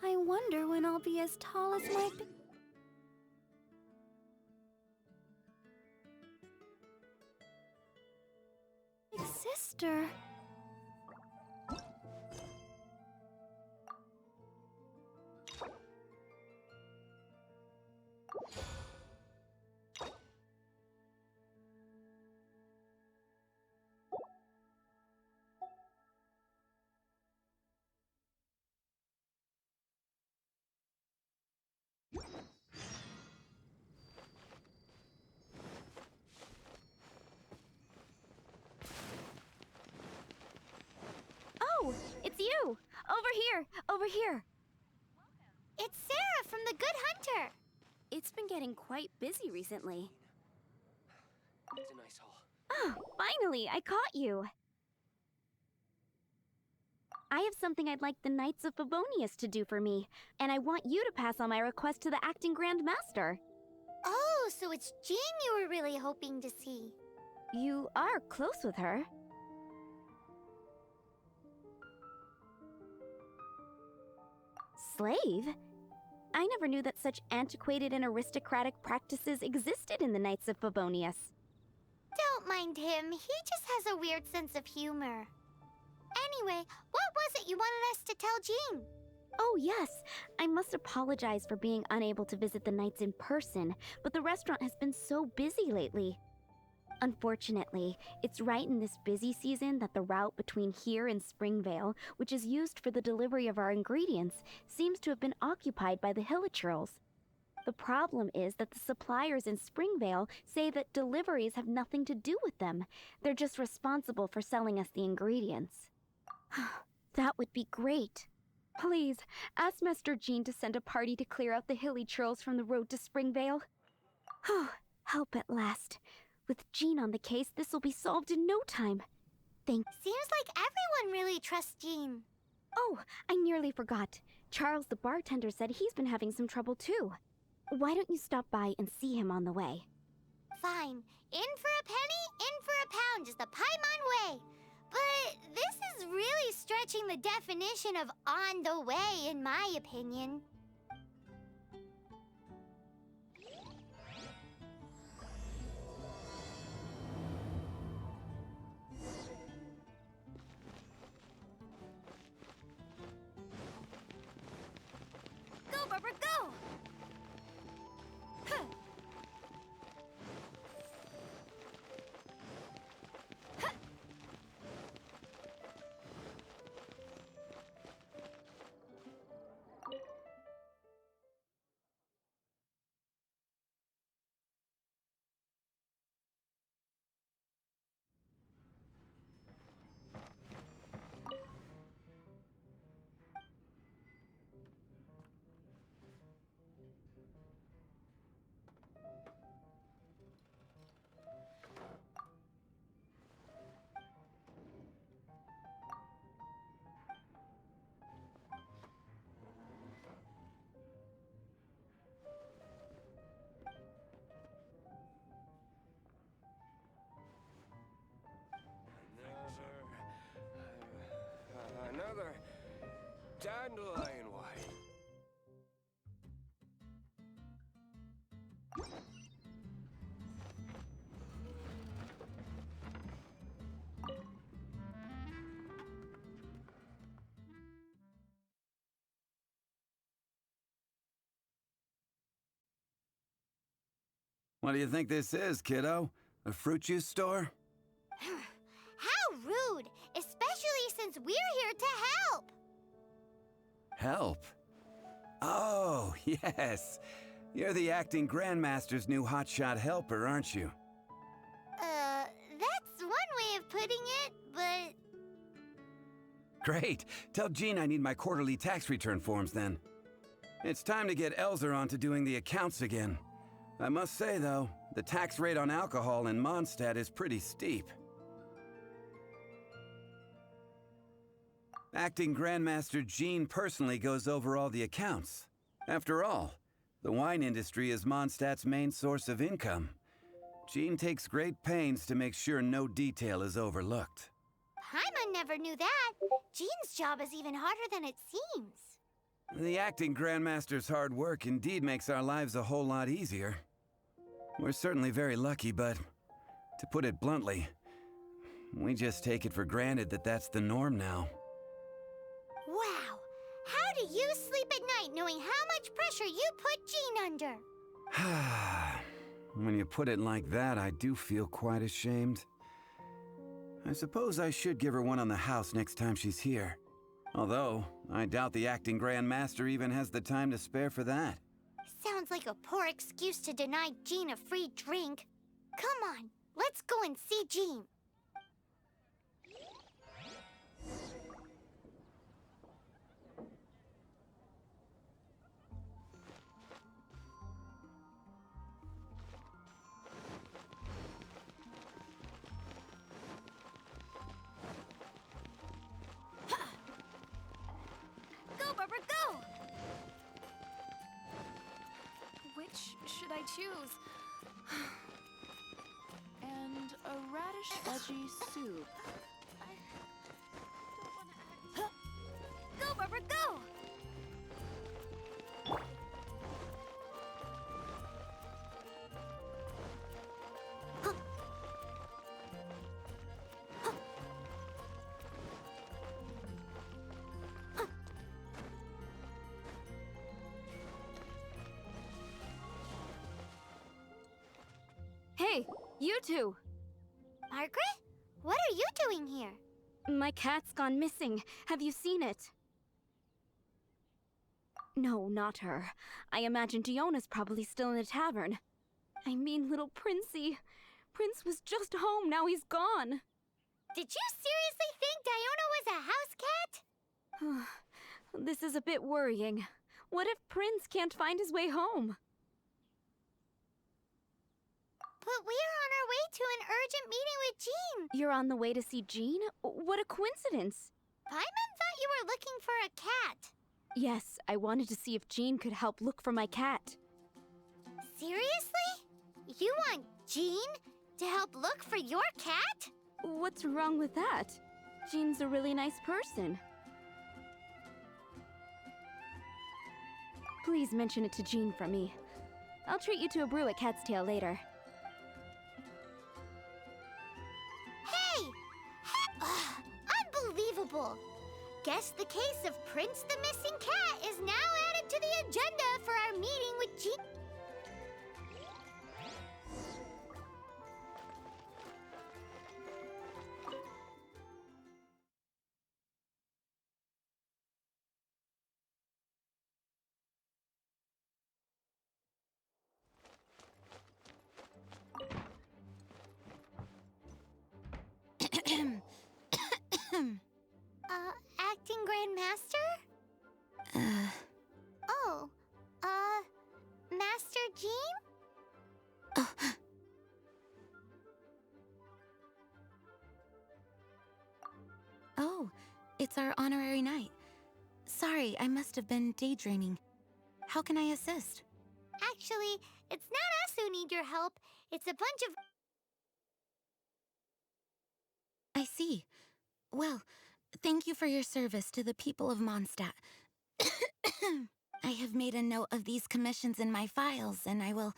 I wonder when I'll be as tall as my big sister. Oh, it's you! Over here! Over here! It's Sarah from the Good Hunter. It's been getting quite busy recently. It's a nice haul. Oh, finally, I caught you! I have something I'd like the Knights of Favonius to do for me, and I want you to pass on my request to the acting Grand Master. Oh, so it's Jean you were really hoping to see. You are close with her. Slave? I never knew that such antiquated and aristocratic practices existed in the Knights of Favonius. Don't mind him. He just has a weird sense of humor. Anyway, what was it you wanted us to tell Jean? Oh yes, I must apologize for being unable to visit the Knights in person, but the restaurant has been so busy lately. Unfortunately, it's right in this busy season that the route between here and Springvale, which is used for the delivery of our ingredients, seems to have been occupied by the Hilichurls. The problem is that the suppliers in Springvale say that deliveries have nothing to do with them. They're just responsible for selling us the ingredients. That would be great. Please, ask Master Jean to send a party to clear out the Hilichurls from the road to Springvale. Help at last. With Jean on the case, this will be solved in no time. Seems like everyone really trusts Jean. Oh, I nearly forgot. Charles the bartender said he's been having some trouble too. Why don't you stop by and see him on the way? Fine. In for a penny, in for a pound, just a Paimon way. But this is really stretching the definition of on the way, in my opinion. Go, Barbara, go! Huh. Huh. Another dandelion white. What do you think this is, kiddo? A fruit juice store? How rude! Especially since we're here to help! Help? Oh, yes. You're the acting Grandmaster's new hotshot helper, aren't you? That's one way of putting it, but... Great. Tell Jean I need my quarterly tax return forms then. It's time to get Elzer on to doing the accounts again. I must say, though, the tax rate on alcohol in Mondstadt is pretty steep. Acting Grandmaster Jean personally goes over all the accounts. After all, the wine industry is Mondstadt's main source of income. Jean takes great pains to make sure no detail is overlooked. Paimon never knew that. Jean's job is even harder than it seems. The acting Grandmaster's hard work indeed makes our lives a whole lot easier. We're certainly very lucky, but to put it bluntly, we just take it for granted that that's the norm now. Wow! How do you sleep at night knowing how much pressure you put Jean under? When you put it like that, I do feel quite ashamed. I suppose I should give her one on the house next time she's here. Although, I doubt the acting Grandmaster even has the time to spare for that. Sounds like a poor excuse to deny Jean a free drink. Come on, let's go and see Jean. Go, Barbara, go! Which should I choose? And a radish veggie soup. Go, Barbara, go! Hey, you two! Margaret? What are you doing here? My cat's gone missing. Have you seen it? No, not her. I imagine Diona's probably still in the tavern. I mean, little Princey. Prince was just home, now he's gone. Did you seriously think Diona was a house cat? This is a bit worrying. What if Prince can't find his way home? But we're on our way to an urgent meeting with Jean. You're on the way to see Jean? What a coincidence! Paimon thought you were looking for a cat. Yes, I wanted to see if Jean could help look for my cat. Seriously? You want Jean to help look for your cat? What's wrong with that? Jean's a really nice person. Please mention it to Jean from me. I'll treat you to a brew at Cat's Tail later. Hey! Unbelievable! Guess the case of Prince the Missing Cat is now added to the agenda for our meeting with Jean. Acting Grandmaster? Oh, Master Jean? Oh, it's our honorary knight. Sorry, I must have been daydreaming. How can I assist? Actually, it's not us who need your help. It's a bunch of... I see. Well, thank you for your service to the people of Mondstadt. I have made a note of these commissions in my files, and I will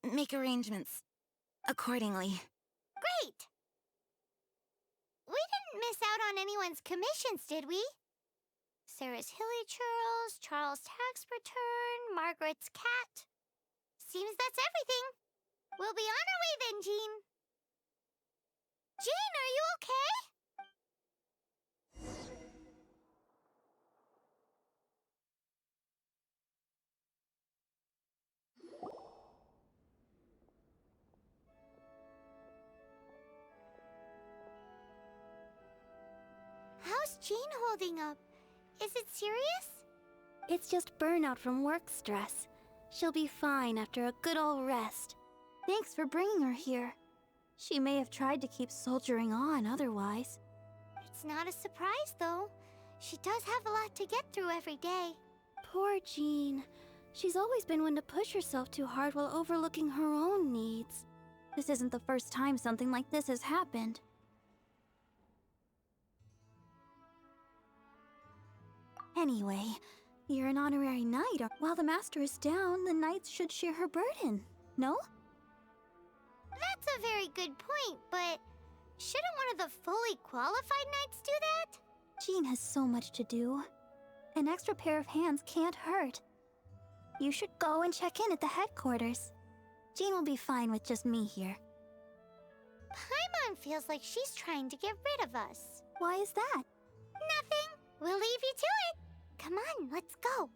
make arrangements accordingly. Great! We didn't miss out on anyone's commissions, did we? Sarah's Hilly Churls, Charles' tax return, Margaret's cat. Seems that's everything. We'll be on our way then, Jean. Jean, are you okay? How's Jean holding up? Is it serious? It's just burnout from work stress. She'll be fine after a good old rest. Thanks for bringing her here. She may have tried to keep soldiering on otherwise. It's not a surprise, though. She does have a lot to get through every day. Poor Jean. She's always been one to push herself too hard while overlooking her own needs. This isn't the first time something like this has happened. Anyway, you're an honorary knight. While the master is down, the knights should share her burden. No? That's a very good point, but shouldn't one of the fully qualified knights do that? Jean has so much to do. An extra pair of hands can't hurt. You should go and check in at the headquarters. Jean will be fine with just me here. Paimon feels like she's trying to get rid of us. Why is that? Nothing. We'll leave you to it. Come on, let's go.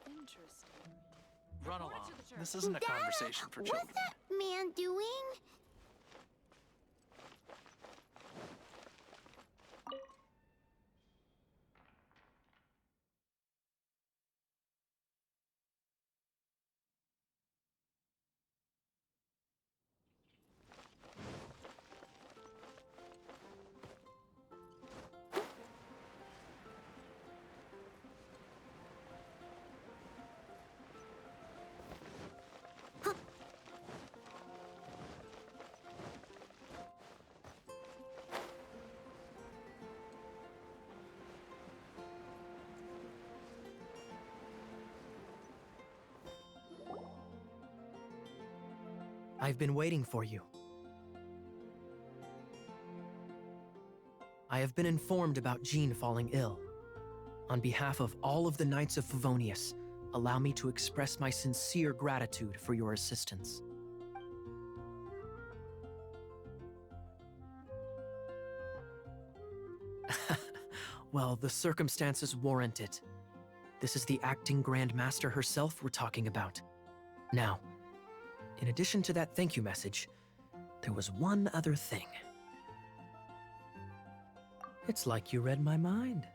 Interesting. Run along. This isn't a conversation for children. What's that man doing? I've been waiting for you. I have been informed about Jean falling ill. On behalf of all of the Knights of Favonius, allow me to express my sincere gratitude for your assistance. Well, the circumstances warrant it. This is the acting Grand Master herself we're talking about. Now, in addition to that thank you message, there was one other thing. It's like you read my mind.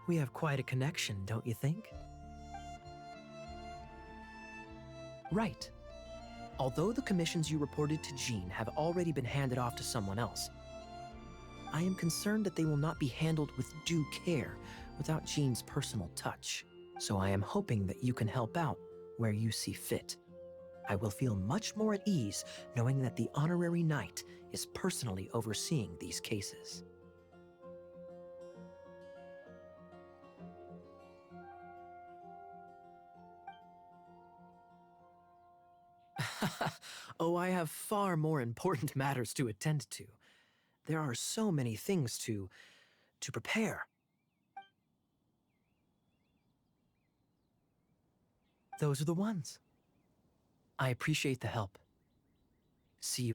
We have quite a connection, don't you think? Right. Although the commissions you reported to Jean have already been handed off to someone else, I am concerned that they will not be handled with due care without Jean's personal touch. So I am hoping that you can help out where you see fit. I will feel much more at ease knowing that the honorary knight is personally overseeing these cases. Oh, I have far more important matters to attend to. There are so many things to prepare. Those are the ones. I appreciate the help. See you.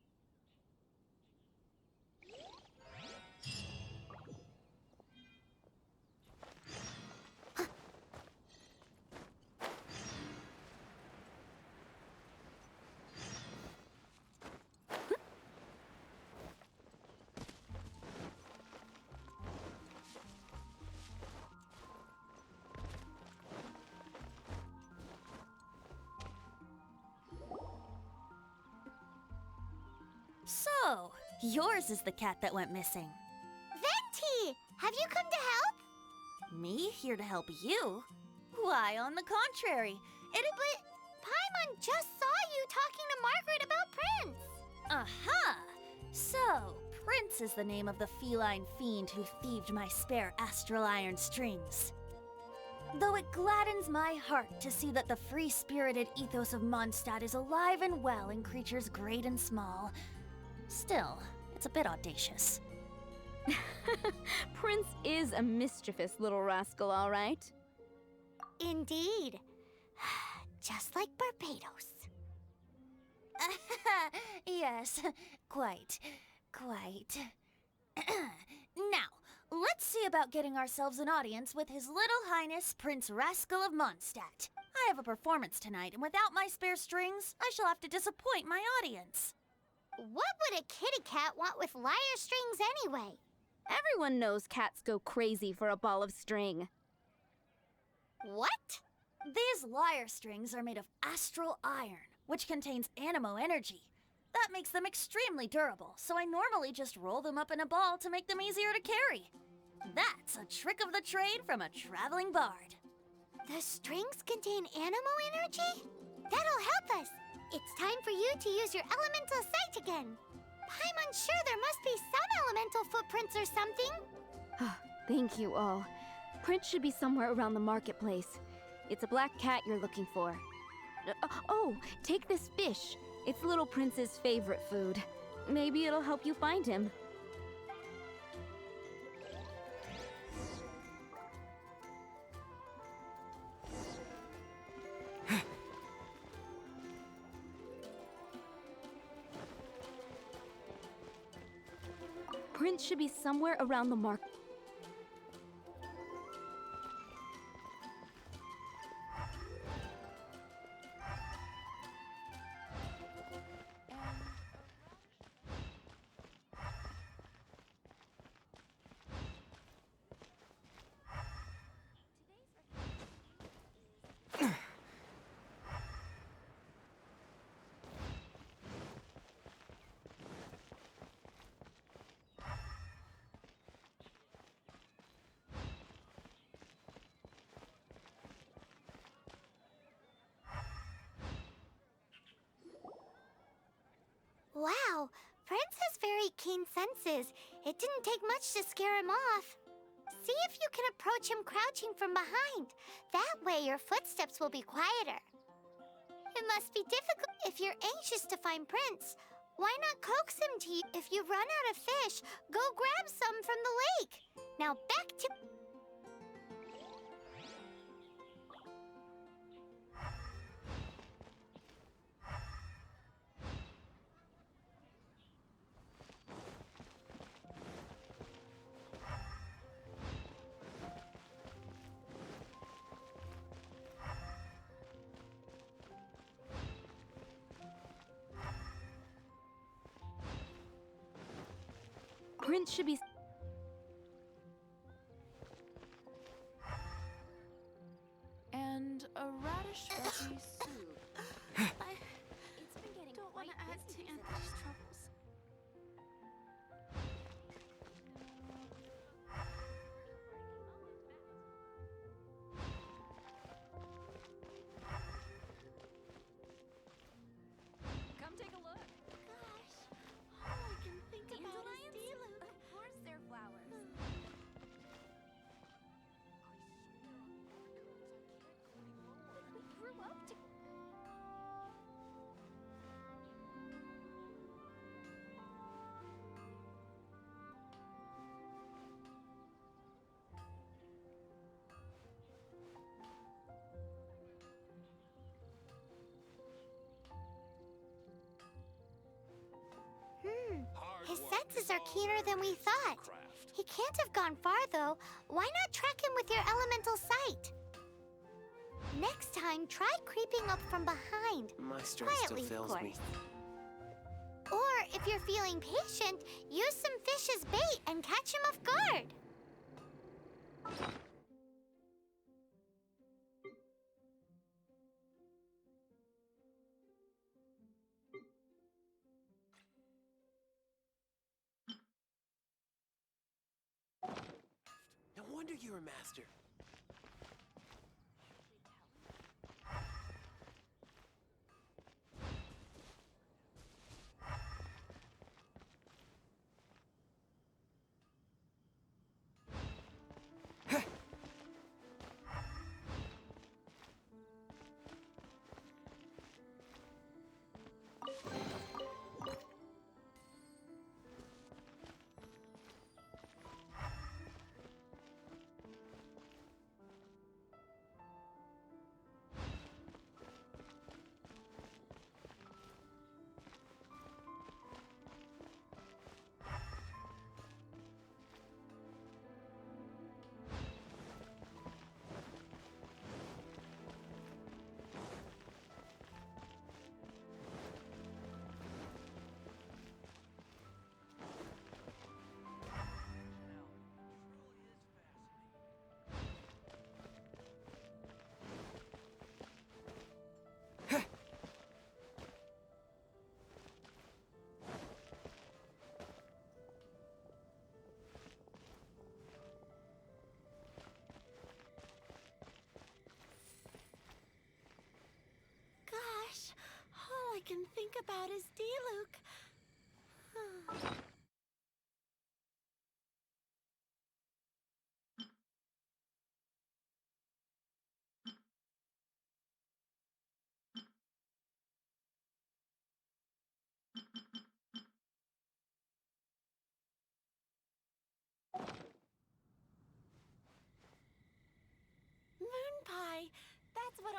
So, yours is the cat that went missing. Venti, have you come to help? Me here to help you? Why, on the contrary, But Paimon just saw you talking to Margaret about Prince. Aha! So, Prince is the name of the feline fiend who thieved my spare astral iron strings. Though it gladdens my heart to see that the free-spirited ethos of Mondstadt is alive and well in creatures great and small, still, it's a bit audacious. Prince is a mischievous little rascal, all right. Indeed. Just like Barbados. Yes, quite. Now, let's see about getting ourselves an audience with His Little Highness Prince Rascal of Mondstadt. I have a performance tonight, and without my spare strings, I shall have to disappoint my audience. What would a kitty cat want with lyre strings anyway? Everyone knows cats go crazy for a ball of string. What? These lyre strings are made of astral iron, which contains animo energy. That makes them extremely durable, so I normally just roll them up in a ball to make them easier to carry. That's a trick of the trade from a traveling bard. The strings contain animo energy? That'll help us. It's time for you to use your elemental sight again. I'm unsure, there must be some elemental footprints or something. Thank you all. Prince should be somewhere around the marketplace. It's a black cat you're looking for. Oh, take this fish. It's Little Prince's favorite food. Maybe it'll help you find him. Prince should be somewhere around the market. Wow, Prince has very keen senses. It didn't take much to scare him off. See if you can approach him crouching from behind. That way your footsteps will be quieter. It must be difficult if you're anxious to find Prince. Why not coax him to you? If you run out of fish, go grab some from the lake. Now back to... Prince should be... And a radish veggie soup. It's been getting Don't want quite to add busy to recently. Anthony's troubles. Come take a look. Gosh, all I can think about is Diluc. Of course they're flowers. We grew up to... His senses are keener than we thought. He can't have gone far, though. Why not track him with your elemental sight? Next time, try creeping up from behind. My strength still Quietly, of fails course. me. Or, if you're feeling patient, use some fish as bait and catch him off guard. No wonder you're a master.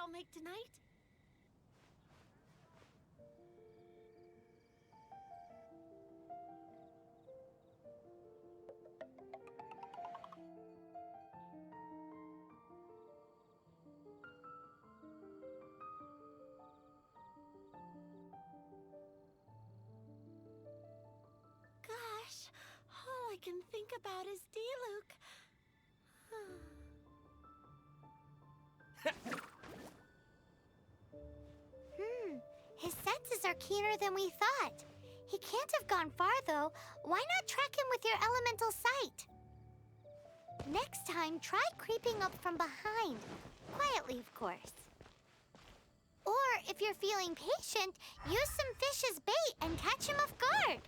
I'll make tonight? Gosh, all I can think about is D-Luke. His senses are keener than we thought. He can't have gone far, though. Why not track him with your elemental sight? Next time, try creeping up from behind. Quietly, of course. Or, if you're feeling patient, use some fish as bait and catch him off guard.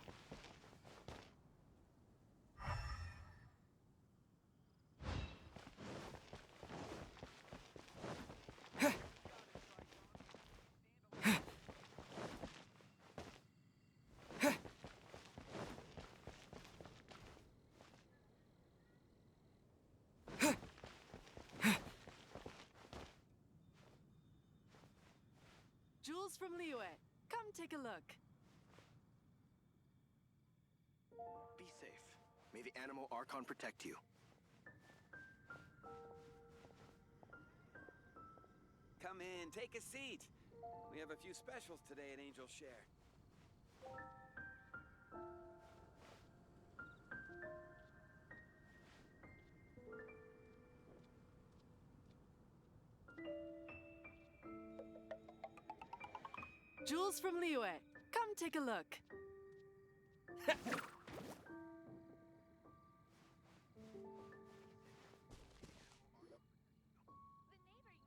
Jules from Liyue, come take a look. Be safe. May the animal Archon protect you. Come in, take a seat. We have a few specials today at Angel Share. Jules from Liyue, come take a look.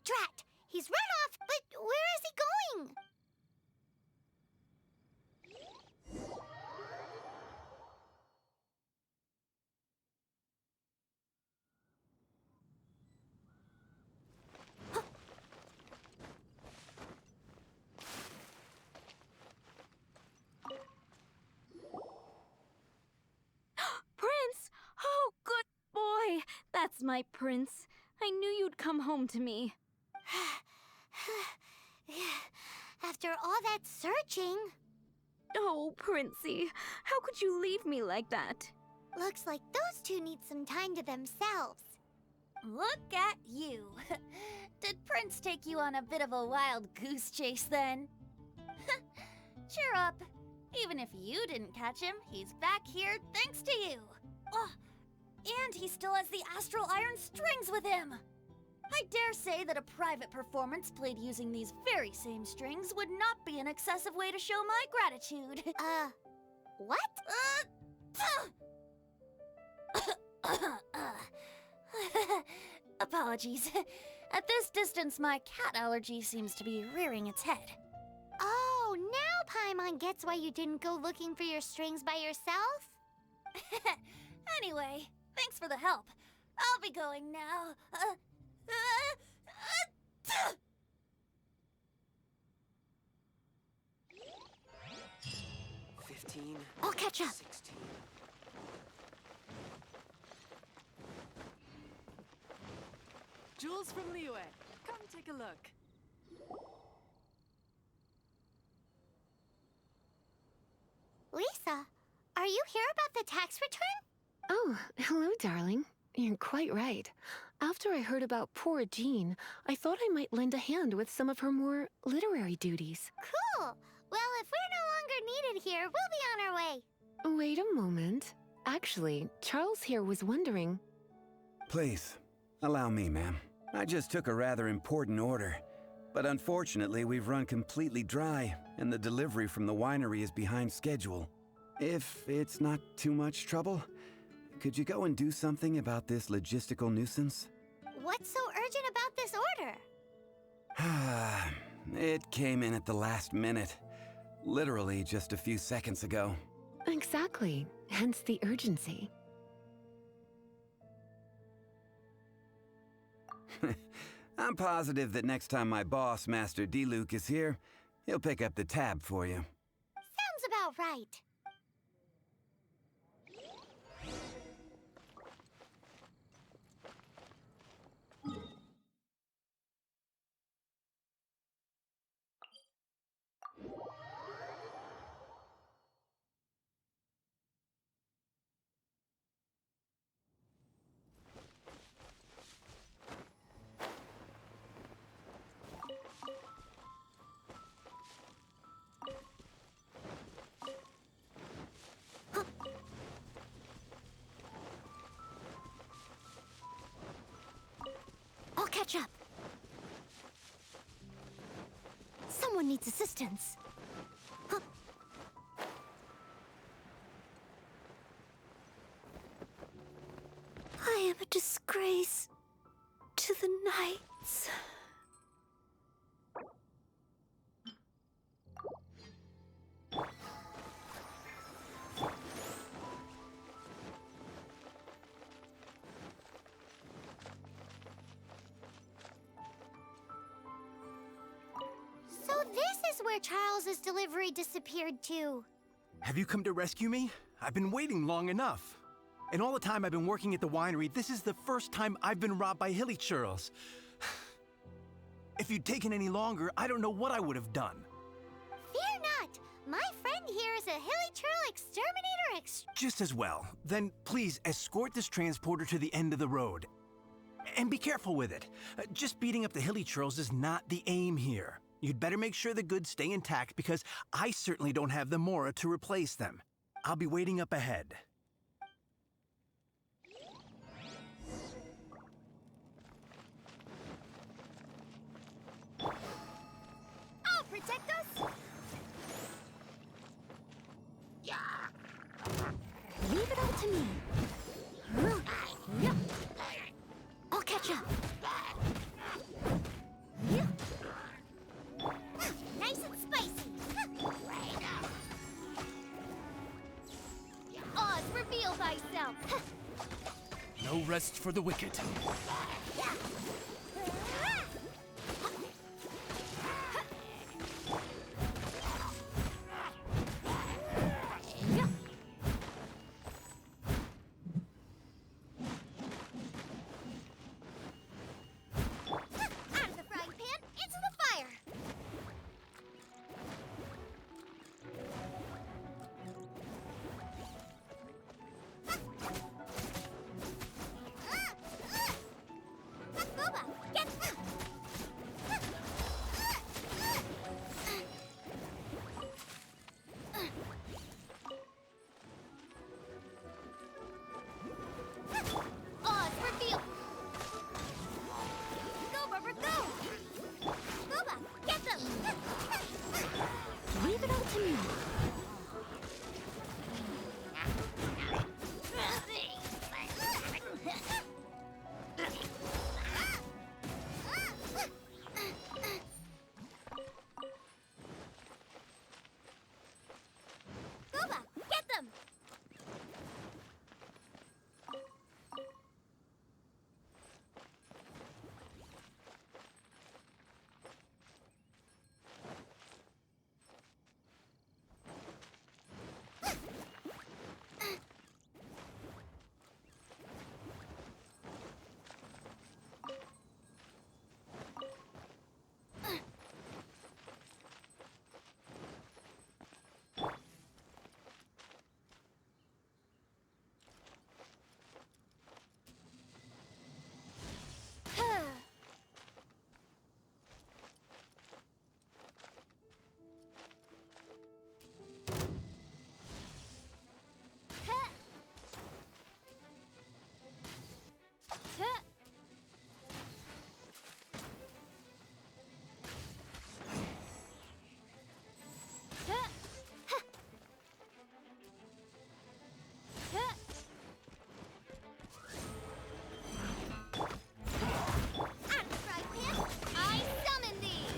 Drat! He's run off, but where is he going? Prince! Oh, good boy! That's my prince. I knew you'd come home to me. After all that searching... Oh, Princey, how could you leave me like that? Looks like those two need some time to themselves. Look at you. Did Prince take you on a bit of a wild goose chase then? Cheer up. Even if you didn't catch him, he's back here thanks to you. Oh, and he still has the astral iron strings with him. I dare say that a private performance played using these very same strings would not be an excessive way to show my gratitude. What? Apologies. At this distance, my cat allergy seems to be rearing its head. Oh, now Paimon gets why you didn't go looking for your strings by yourself? Anyway, thanks for the help. I'll be going now. 15. I'll catch up. 16. Jules from Liyue, come take a look. Lisa, are you here about the tax return? Oh, hello, darling. You're quite right. After I heard about poor Jean, I thought I might lend a hand with some of her more literary duties. Cool. Well, if we're no longer needed here, we'll be on our way. Wait a moment. Actually, Charles here was wondering... Please, allow me, ma'am. I just took a rather important order. But unfortunately, we've run completely dry, and the delivery from the winery is behind schedule. If it's not too much trouble, could you go and do something about this logistical nuisance? What's so urgent about this order? It came in at the last minute. Literally just a few seconds ago. Exactly. Hence the urgency. I'm positive that next time my boss, Master D-Luke, is here, he'll pick up the tab for you. Sounds about right. catch up. Someone needs assistance. Huh. I am a disgrace to the knights. So this is where Charles's delivery disappeared to. Have you come to rescue me? I've been waiting long enough. And all the time I've been working at the winery, this is the first time I've been robbed by hilly churls. If you'd taken any longer, I don't know what I would have done. Fear not! My friend here is a hilly churl exterminator Just as well. Then please escort this transporter to the end of the road. And be careful with it. Just beating up the hilly churls is not the aim here. You'd better make sure the goods stay intact because I certainly don't have the mora to replace them. I'll be waiting up ahead. I'll protect us! Leave it all to me. I'll catch up. Nice and spicy! Oz, reveal thyself! No rest for the wicked. Out of the frying pan, into the fire! Boba, get... Oz, reveal! Go, Barbara, go! Boba, get them! Leave it all to me. Boba, get them! Out of the frying pan, I summon thee!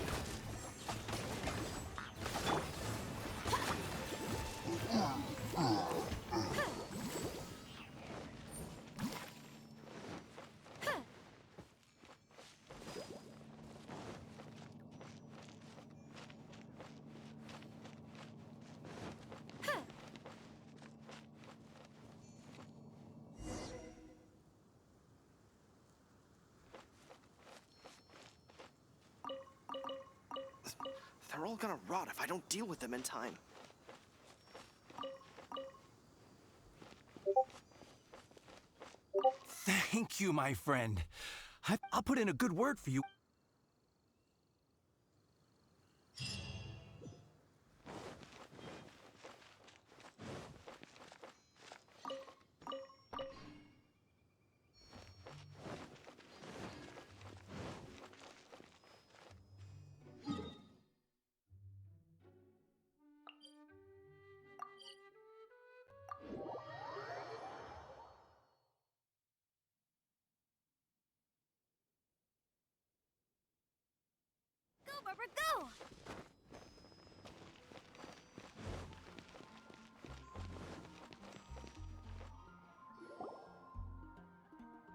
They're all gonna rot if I don't deal with them in time. Thank you, my friend. I'll put in a good word for you. Barbara, go!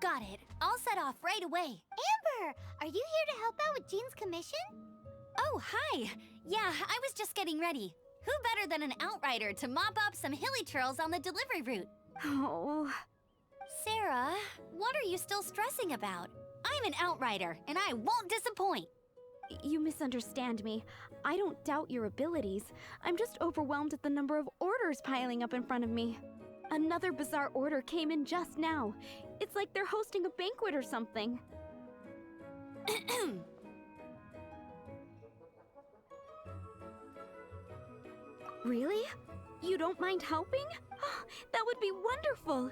Got it. I'll set off right away. Amber, are you here to help out with Jean's commission? Oh, hi. Yeah, I was just getting ready. Who better than an outrider to mop up some hilly churls on the delivery route? Oh. Sarah, what are you still stressing about? I'm an outrider, and I won't disappoint. You misunderstand me. I don't doubt your abilities. I'm just overwhelmed at the number of orders piling up in front of me. Another bizarre order came in just now. It's like they're hosting a banquet or something. Really? You don't mind helping? That would be wonderful.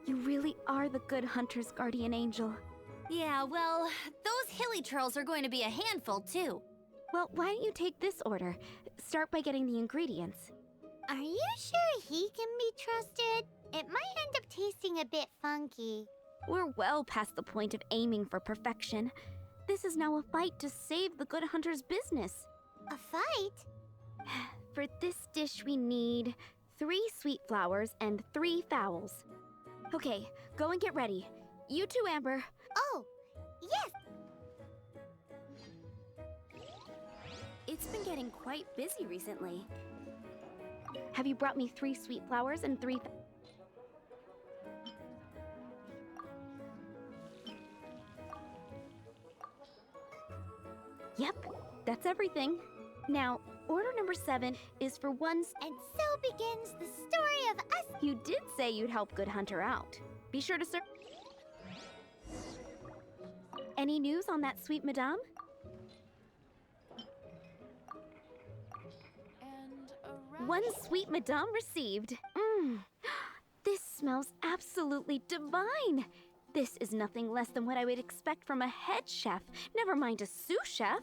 You really are the good hunter's guardian angel. Yeah, well, those hilly churls are going to be a handful, too. Well, why don't you take this order? Start by getting the ingredients. Are you sure he can be trusted? It might end up tasting a bit funky. We're well past the point of aiming for perfection. This is now a fight to save the good hunter's business. A fight? For this dish, we need 3 sweet flowers and 3 fowls. Okay, go and get ready. You too, Amber. Oh, yes! It's been getting quite busy recently. Have you brought me 3 sweet flowers and 3... Yep, that's everything. Now, order number 7 is for one... And so begins the story of us. You did say you'd help Good Hunter out. Be sure to serve... Any news on that sweet madame? One sweet madame received. This smells absolutely divine. This is nothing less than what I would expect from a head chef, never mind a sous chef.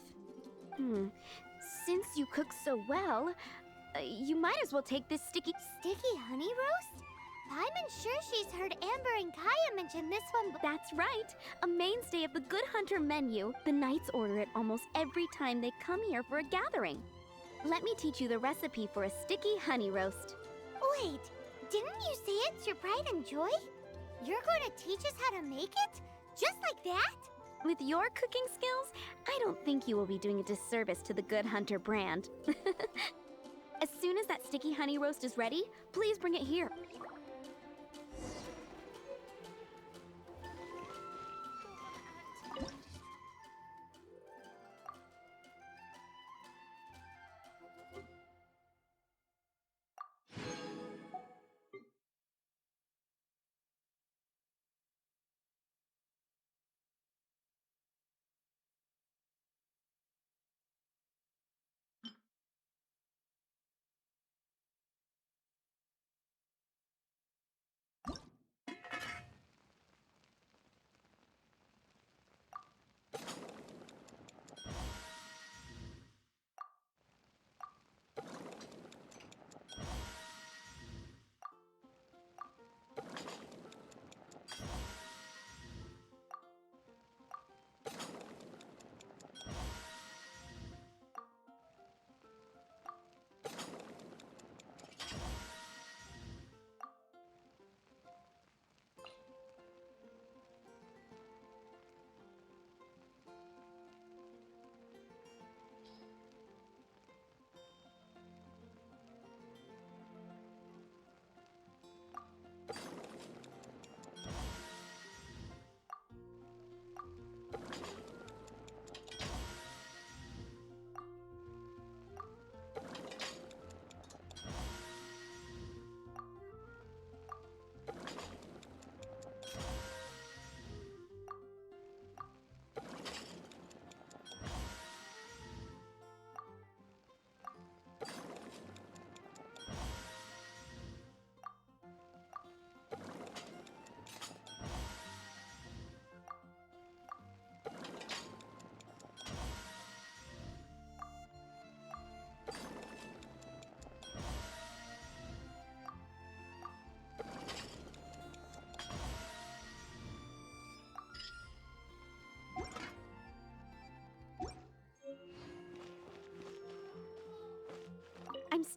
Since you cook so well, you might as well take this sticky honey roast? I'm sure she's heard Amber and Kaya mention this one. That's right. A mainstay of the Good Hunter menu. The knights order it almost every time they come here for a gathering. Let me teach you the recipe for a sticky honey roast. Wait, didn't you say it's your pride and joy? You're going to teach us how to make it? Just like that? With your cooking skills, I don't think you will be doing a disservice to the Good Hunter brand. As soon as that sticky honey roast is ready, please bring it here.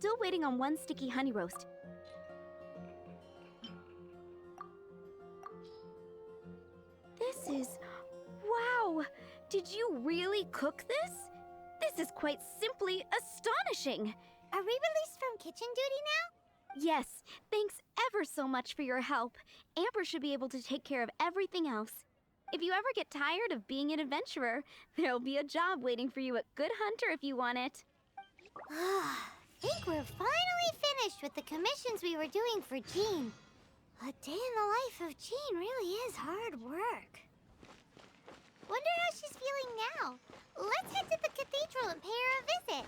still waiting on one sticky honey roast. This is... wow! Did you really cook this? This is quite simply astonishing! Are we released from kitchen duty now? Yes, thanks ever so much for your help. Amber should be able to take care of everything else. If you ever get tired of being an adventurer, there'll be a job waiting for you at Good Hunter if you want it. Think we're finally finished with the commissions we were doing for Jean. A day in the life of Jean really is hard work. Wonder how she's feeling now. Let's head to the cathedral and pay her a visit.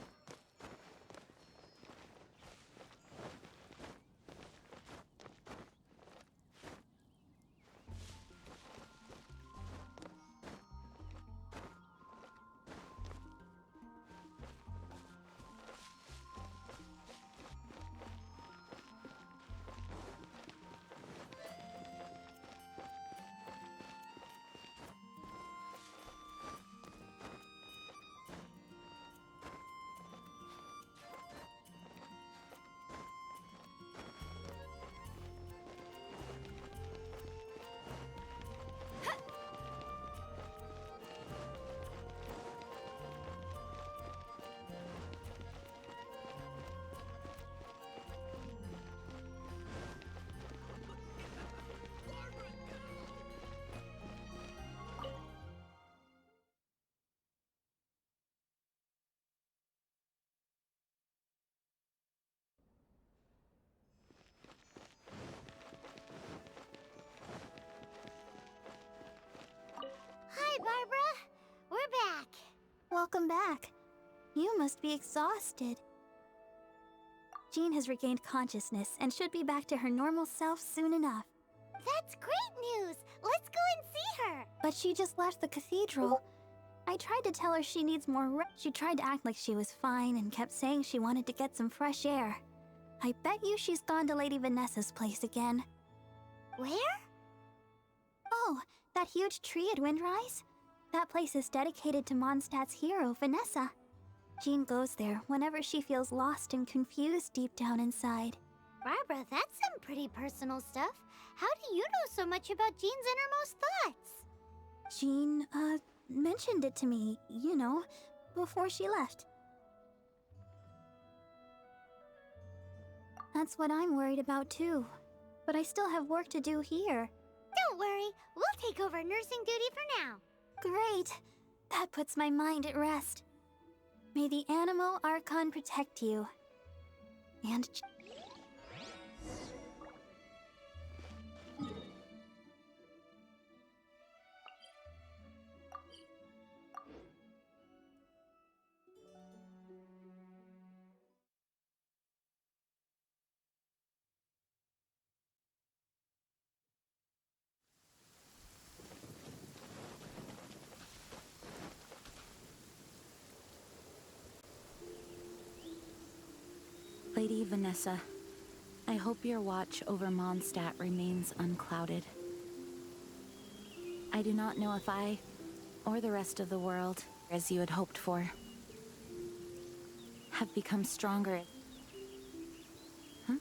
Hi, Barbara. We're back. Welcome back. You must be exhausted. Jean has regained consciousness and should be back to her normal self soon enough. That's great news. Let's go and see her. But she just left the cathedral. I tried to tell her she needs more rest. She tried to act like she was fine and kept saying she wanted to get some fresh air. I bet you she's gone to Lady Vanessa's place again. Where? Oh, that huge tree at Windrise? That place is dedicated to Mondstadt's hero, Vanessa. Jean goes there whenever she feels lost and confused deep down inside. Barbara, that's some pretty personal stuff. How do you know so much about Jean's innermost thoughts? Jean, mentioned it to me, you know, before she left. That's what I'm worried about too. But I still have work to do here. Don't worry, we'll take over nursing duty for now. Great. That puts my mind at rest. May the Animo Archon protect you. And... Lady Vanessa, I hope your watch over Mondstadt remains unclouded. I do not know if I, or the rest of the world, as you had hoped for, have become stronger. Huh?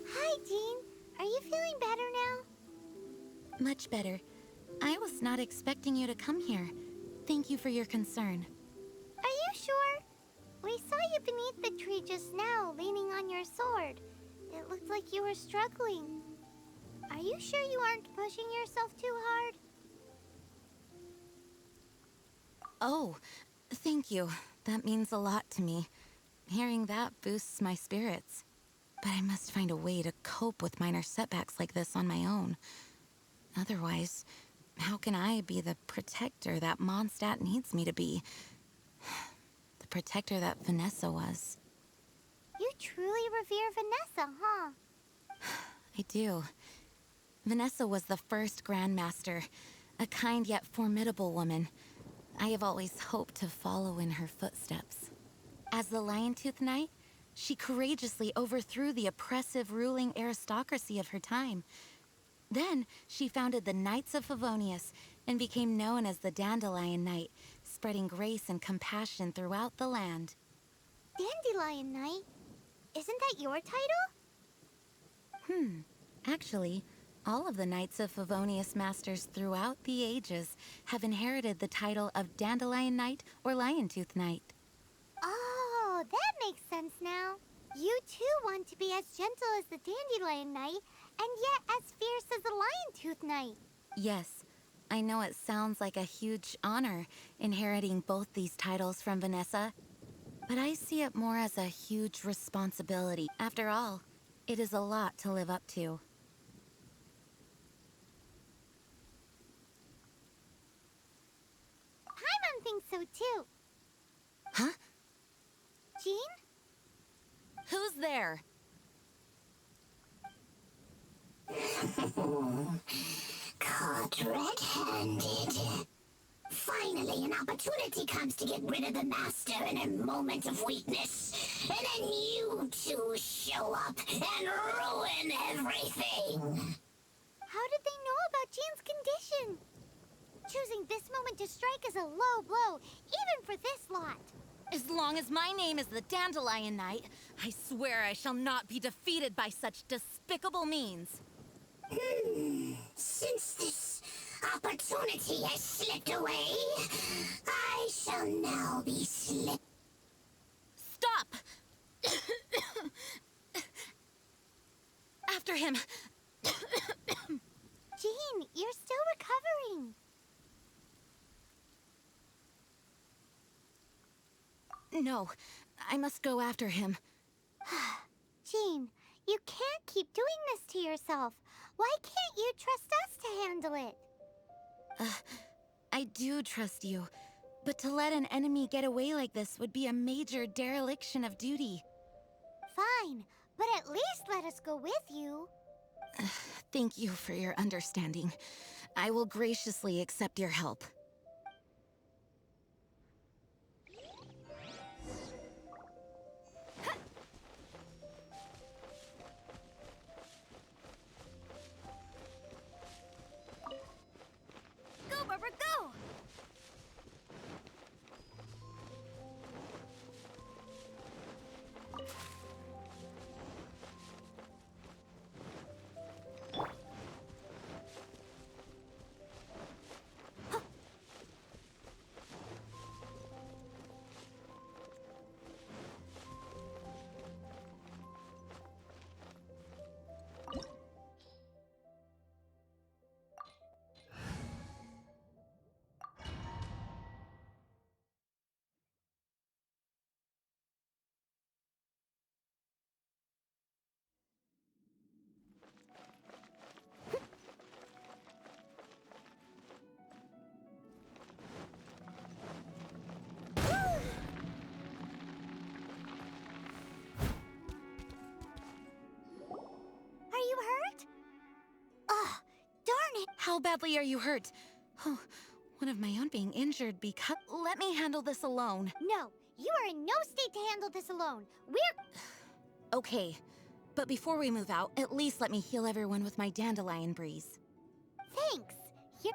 Hi, Jean. Are you feeling better now? Much better. I was not expecting you to come here. Thank you for your concern. Are you sure? We saw you beneath the tree just now, leaning on your sword. It looked like you were struggling. Are you sure you aren't pushing yourself too hard? Oh, thank you. That means a lot to me. Hearing that boosts my spirits. But I must find a way to cope with minor setbacks like this on my own. Otherwise, how can I be the protector that Mondstadt needs me to be? The protector that Vanessa was. You truly revere Vanessa, huh? I do. Vanessa was the first Grandmaster, a kind yet formidable woman. I have always hoped to follow in her footsteps. As the Lion-Tooth Knight, she courageously overthrew the oppressive ruling aristocracy of her time. Then she founded the Knights of Favonius and became known as the Dandelion Knight, spreading grace and compassion throughout the land. Dandelion Knight? Isn't that your title? Actually, all of the Knights of Favonius masters throughout the ages have inherited the title of Dandelion Knight or Lion-Tooth Knight. Oh, that makes sense now. You too want to be as gentle as the Dandelion Knight, and yet as fierce as the Lion-Tooth Knight. Yes, I know it sounds like a huge honor inheriting both these titles from Vanessa, but I see it more as a huge responsibility. After all, it is a lot to live up to. Paimon thinks so too. Huh? Jean? Who's there? Caught red-handed. Finally, an opportunity comes to get rid of the master in a moment of weakness. And then you two show up and ruin everything. How did they know about Jean's condition? Choosing this moment to strike is a low blow, even for this lot. As long as my name is the Dandelion Knight, I swear I shall not be defeated by such despicable means. Since this opportunity has slipped away, I shall now be slipped. Stop! After him! Jean, you're still recovering. No, I must go after him. Jean, you can't keep doing this to yourself. Why can't you trust us to handle it? I do trust you, but to let an enemy get away like this would be a major dereliction of duty. Fine, but at least let us go with you. Thank you for your understanding. I will graciously accept your help. Go, Barbara, go! Are you hurt? Ugh, darn it! How badly are you hurt? Oh, one of my own being injured because... Let me handle this alone. No, you are in no state to handle this alone. We're... Okay, but before we move out, at least let me heal everyone with my dandelion breeze. Thanks. Here...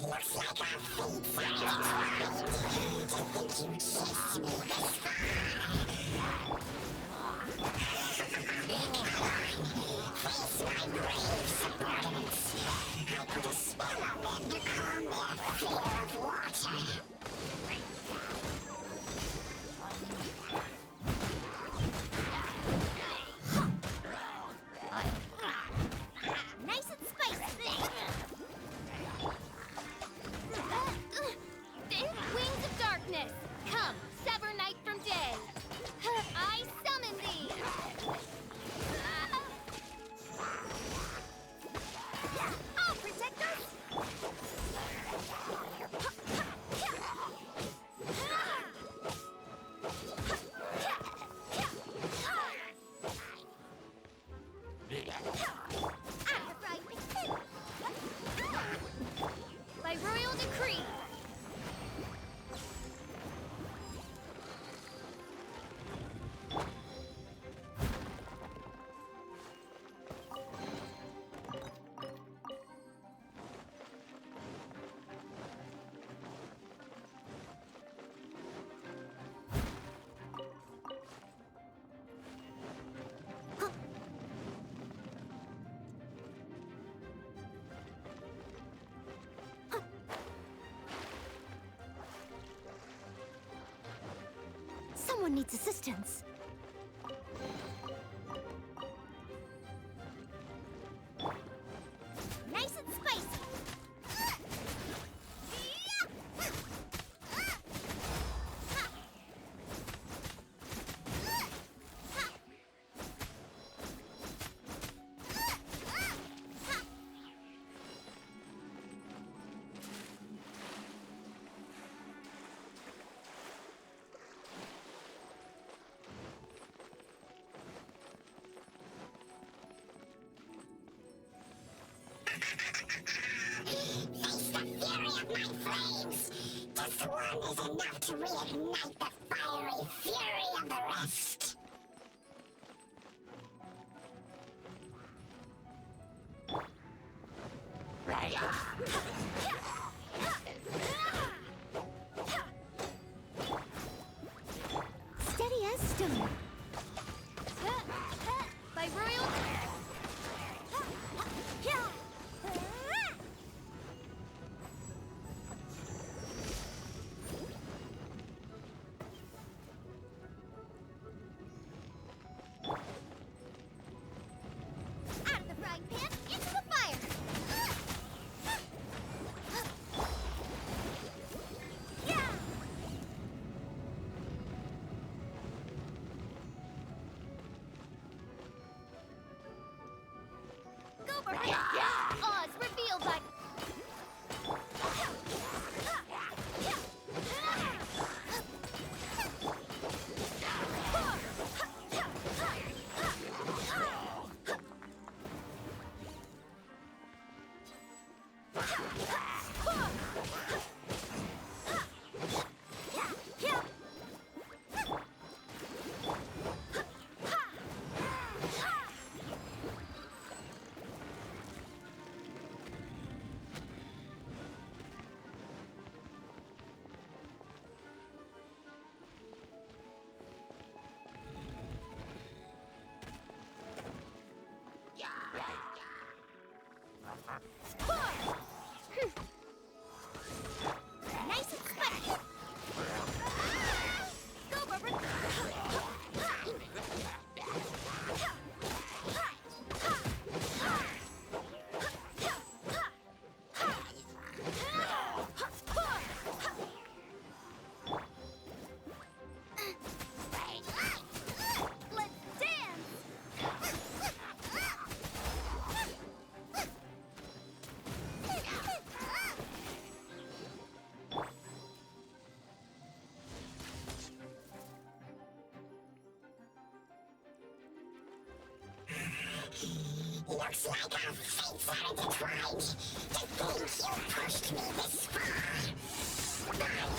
Looks like our fates are intertwined. To think you chased me this far. Face my brave subordinates. I put a spell on them to calm their fear of water. decree! Someone needs assistance. Nice and spicy. Face the fury of my flames! Just one is enough to reignite the fiery fury of the rest! Steady as stone. By royal... Out of the frying pan, into the fire! Go, Barbara! Oz revealed by... Nice and spicy! Go, Barbara! Let's dance! Looks like our fates are intertwined. To think you pushed me this far. Fine.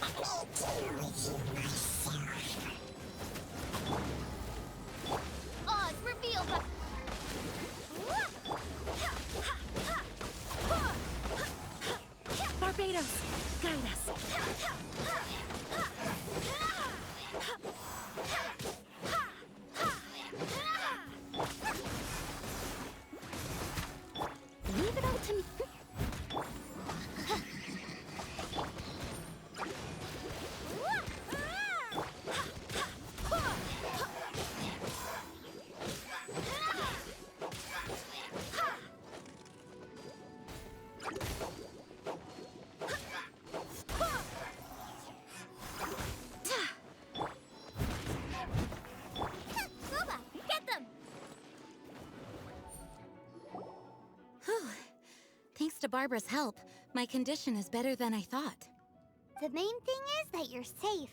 Let me deal with you myself. Oz revealed by... Barbados, guide us. Leave it all to me. Booba, get them! Thanks to Barbara's help, my condition is better than I thought. The main thing is that you're safe.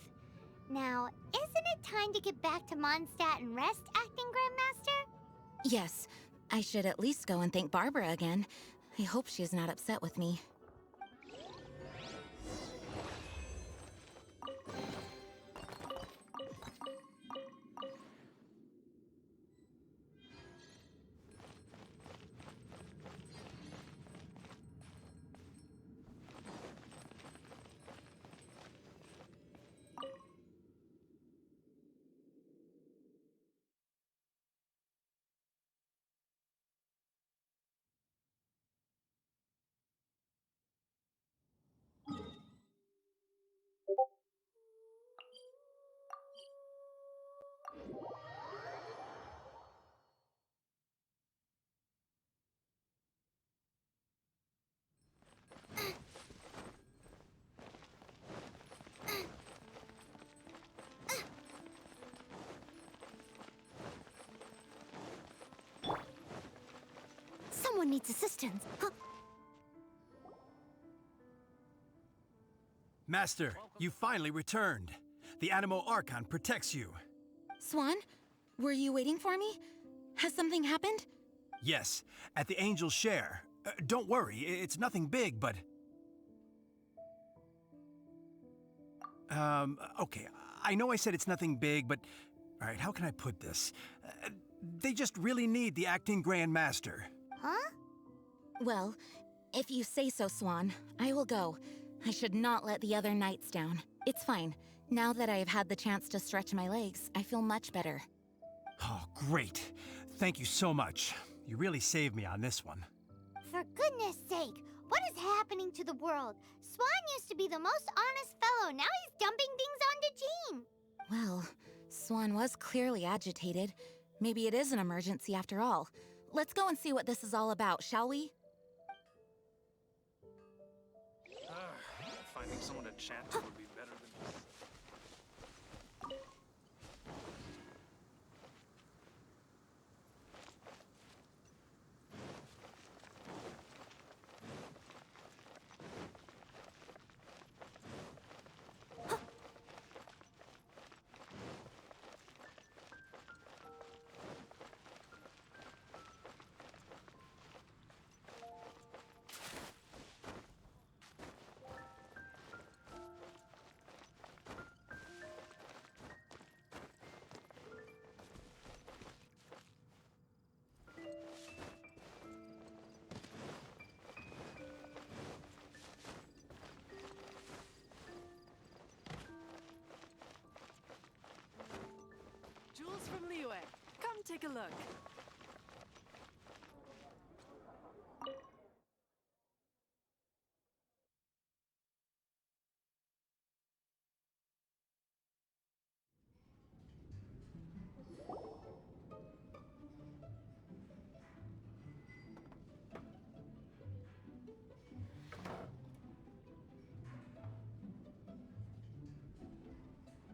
Now, isn't it time to get back to Mondstadt and rest, Acting Grandmaster? Yes, I should at least go and thank Barbara again. I hope she's not upset with me. Someone needs assistance. Huh? Master, you finally returned. The Animo Archon protects you. Swan, were you waiting for me? Has something happened? Yes, at the Angel's Share. Don't worry, it's nothing big, but... Okay, I know I said it's nothing big, but... Alright, how can I put this? They just really need the acting Grand Master. Huh? Well, if you say so, Swan, I will go. I should not let the other knights down. It's fine. Now that I have had the chance to stretch my legs, I feel much better. Oh, great. Thank you so much. You really saved me on this one. For goodness sake, what is happening to the world? Swan used to be the most honest fellow. Now he's dumping things onto Jean. Well, Swan was clearly agitated. Maybe it is an emergency after all. Let's go and see what this is all about, shall we? Finding someone to chat to would be better than this. Jules from Liyue, come take a look.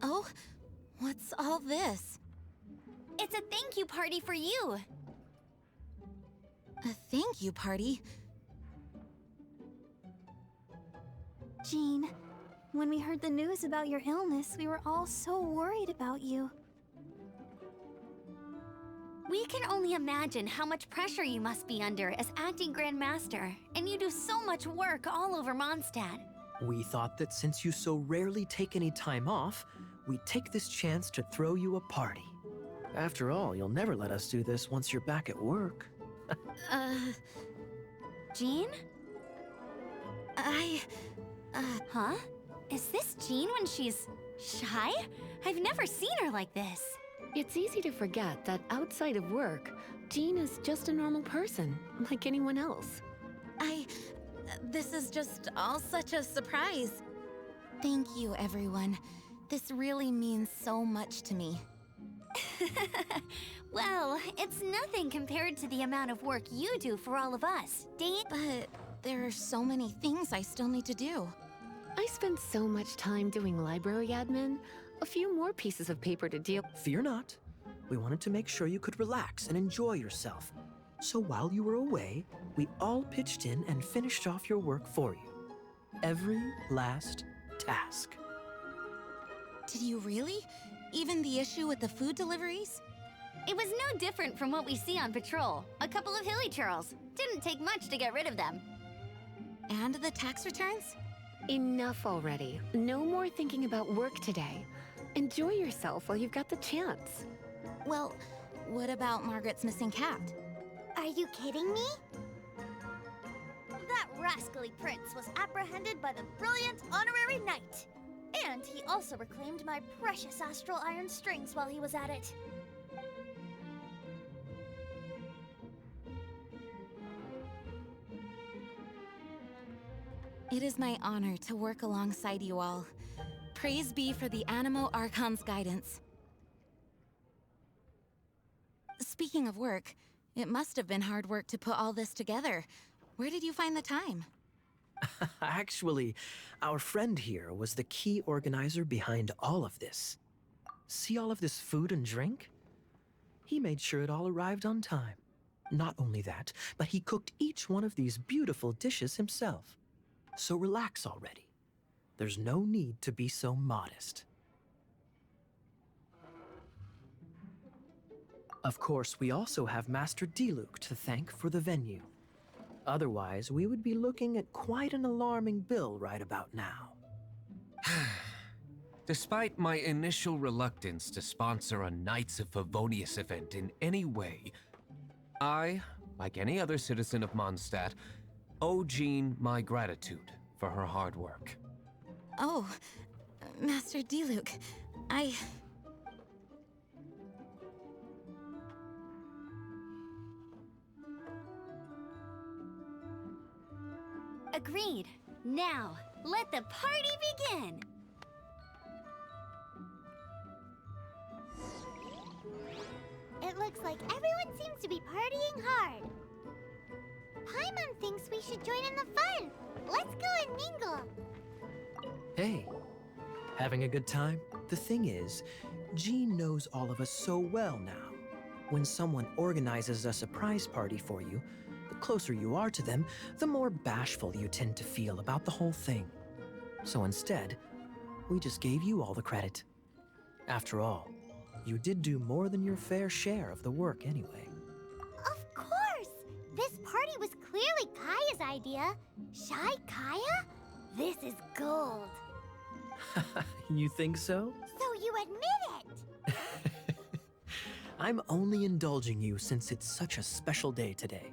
Oh, what's all this? It's a thank you party for you. A thank you party? Jean, when we heard the news about your illness, we were all so worried about you. We can only imagine how much pressure you must be under as acting Grand Master, and you do so much work all over Mondstadt. We thought that since you so rarely take any time off, we'd take this chance to throw you a party. After all, you'll never let us do this once you're back at work. Jean? Huh? Is this Jean when she's shy? I've never seen her like this. It's easy to forget that outside of work, Jean is just a normal person, like anyone else. This is just all such a surprise. Thank you, everyone. This really means so much to me. Well, it's nothing compared to the amount of work you do for all of us, Dane. But there are so many things I still need to do. I spend so much time doing library admin, a few more pieces of paper to deal. Fear not. We wanted to make sure you could relax and enjoy yourself. So while you were away, we all pitched in and finished off your work for you. Every last task. Did you really? Even the issue with the food deliveries? It was no different from what we see on patrol. A couple of hilly churls. Didn't take much to get rid of them. And the tax returns? Enough already. No more thinking about work today. Enjoy yourself while you've got the chance. Well, what about Margaret's missing cat? Are you kidding me? That rascally prince was apprehended by the brilliant honorary knight. And he also reclaimed my precious astral iron strings while he was at it. It is my honor to work alongside you all. Praise be for the Animo Archon's guidance. Speaking of work, it must have been hard work to put all this together. Where did you find the time? Actually, our friend here was the key organizer behind all of this. See all of this food and drink? He made sure it all arrived on time. Not only that, but he cooked each one of these beautiful dishes himself. So relax already. There's no need to be so modest. Of course, we also have Master Diluc to thank for the venue. Otherwise, we would be looking at quite an alarming bill right about now. Despite my initial reluctance to sponsor a Knights of Favonius event in any way, I, like any other citizen of Mondstadt, owe Jean my gratitude for her hard work. Oh, Master Diluc, Agreed. Now, let the party begin! It looks like everyone seems to be partying hard. Paimon thinks we should join in the fun. Let's go and mingle. Hey, having a good time? The thing is, Jean knows all of us so well now. When someone organizes a surprise party for you, the closer you are to them, the more bashful you tend to feel about the whole thing. So instead, we just gave you all the credit. After all, you did do more than your fair share of the work anyway. Of course! This party was clearly Kaya's idea. Shy Kaya? This is gold. You think so? So you admit it! I'm only indulging you since it's such a special day today.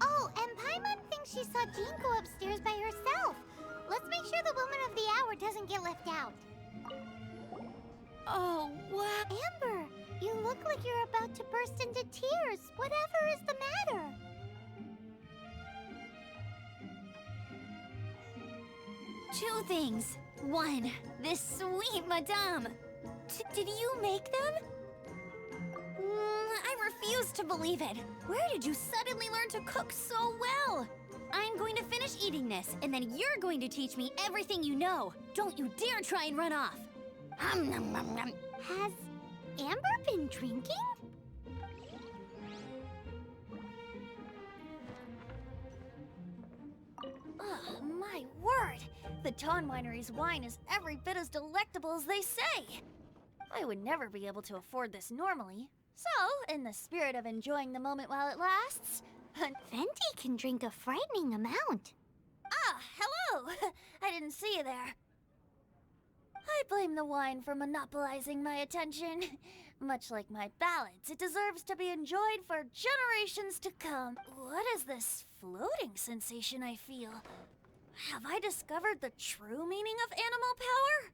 Oh, and Paimon thinks she saw Jean go upstairs by herself. Let's make sure the woman of the hour doesn't get left out. Oh, wow. Amber, you look like you're about to burst into tears. Whatever is the matter? Two things. One, this sweet madame. Did you make them? I refuse to believe it. Where did you suddenly learn to cook so well? I'm going to finish eating this, and then you're going to teach me everything you know. Don't you dare try and run off. Has Amber been drinking? Oh, my word! The Dawn Winery's wine is every bit as delectable as they say. I would never be able to afford this normally. So, in the spirit of enjoying the moment while it lasts, Venti can drink a frightening amount. Ah, hello! I didn't see you there. I blame the wine for monopolizing my attention. Much like my ballads, it deserves to be enjoyed for generations to come. What is this floating sensation I feel? Have I discovered the true meaning of animal power?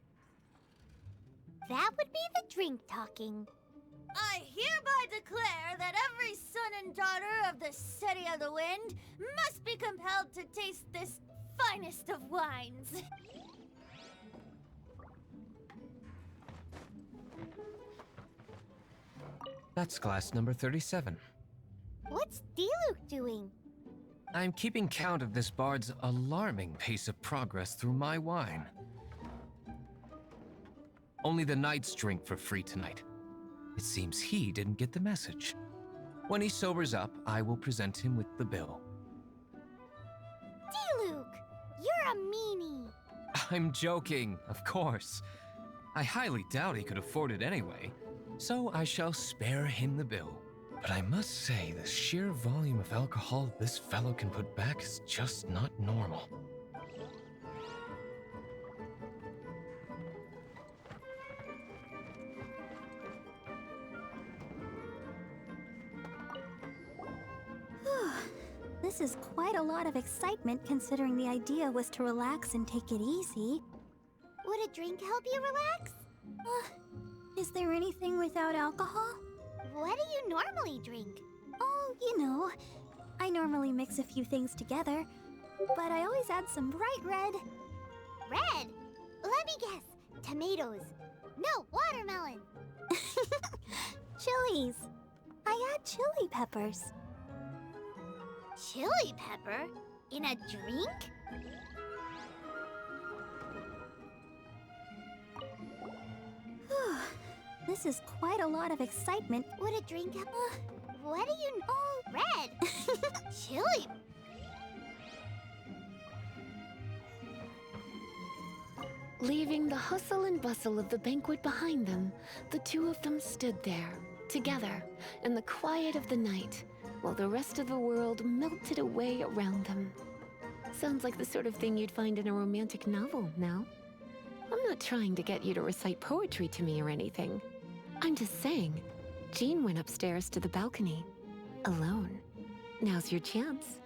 That would be the drink talking. I hereby declare that every son and daughter of the City of the Wind must be compelled to taste this finest of wines. That's glass number 37. What's Diluc doing? I'm keeping count of this bard's alarming pace of progress through my wine. Only the knights drink for free tonight. It seems he didn't get the message. When he sobers up, I will present him with the bill. Diluc, you're a meanie. I'm joking, of course. I highly doubt he could afford it anyway, so I shall spare him the bill. But I must say, the sheer volume of alcohol this fellow can put back is just not normal. This is quite a lot of excitement considering the idea was to relax and take it easy. Would a drink help you relax? Is there anything without alcohol? What do you normally drink? Oh, you know, I normally mix a few things together, but I always add some bright red. Red? Let me guess. Tomatoes. No, watermelon. Chilies. I add chili peppers. Chili pepper? In a drink? This is quite a lot of excitement. Would a drink have... what do you... Oh, red! Chili! Leaving the hustle and bustle of the banquet behind them, the two of them stood there, together, in the quiet of the night, while the rest of the world melted away around them. Sounds like the sort of thing you'd find in a romantic novel, no? I'm not trying to get you to recite poetry to me or anything. I'm just saying, Jean went upstairs to the balcony, alone. Now's your chance.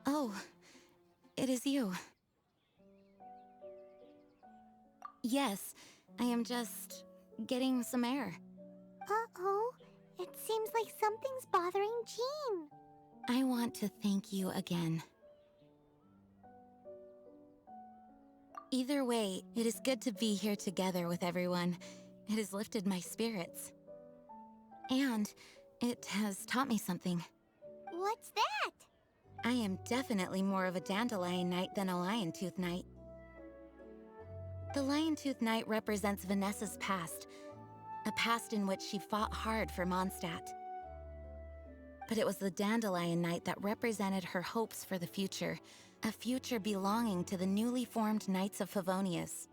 Oh, it is you. Yes, I am just getting some air. Uh-oh. It seems like something's bothering Jean. I want to thank you again. Either way, it is good to be here together with everyone. It has lifted my spirits. And it has taught me something. What's that? I am definitely more of a dandelion knight than a lion-tooth knight. The lion-tooth knight represents Vanessa's past, a past in which she fought hard for Mondstadt. But it was the dandelion knight that represented her hopes for the future, a future belonging to the newly formed Knights of Favonius.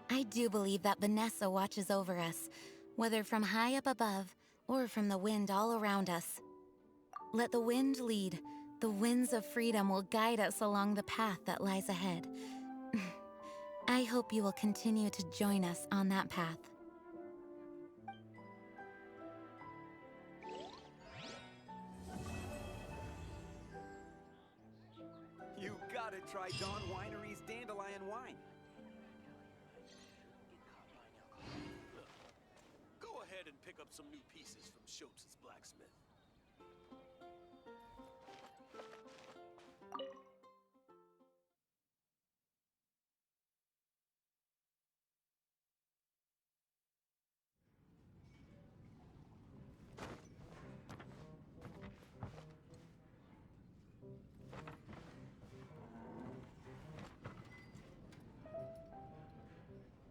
I do believe that Vanessa watches over us, whether from high up above or from the wind all around us. Let the wind lead. The winds of freedom will guide us along the path that lies ahead. I hope you will continue to join us on that path. You gotta try Dawn Winery's Dandelion Wine. Look, go ahead and pick up some new pieces from Schultz's blacksmith.